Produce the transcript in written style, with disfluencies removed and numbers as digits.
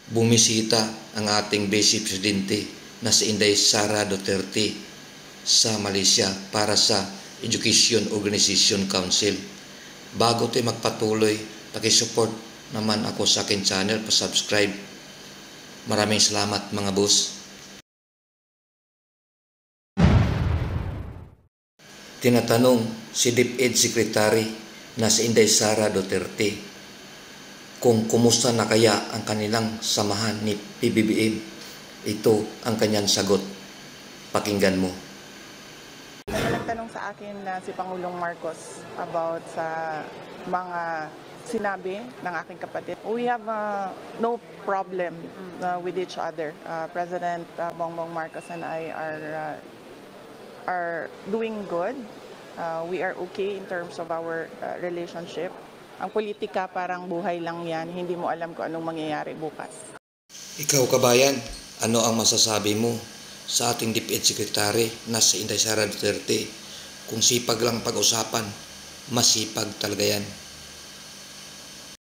Bumisita ang ating Vice Presidente na si Inday Sara Duterte sa Malaysia para sa Education Organization Council. Bago tayo magpatuloy, pakisupport naman ako sa akin channel, pa-subscribe. Maraming salamat mga boss. Tinatanong si DepEd Secretary na si Inday Sara Duterte kung kumusta na kaya ang kanilang samahan ni PBBM. Ito ang kanyang sagot. Pakinggan mo. Nagtanong sa akin na si Pangulong Marcos about sa mga sinabi ng aking kapatid. We have no problem with each other. President Bongbong Marcos and I are doing good. We are okay in terms of our relationship. Ang politika parang buhay lang yan. Hindi mo alam kung anong mangyayari bukas. Ikaw kabayan, ano ang masasabi mo sa ating DepEd Secretary na si Inday Sara Duterte? Kung sipag lang pag-usapan, masipag talaga yan.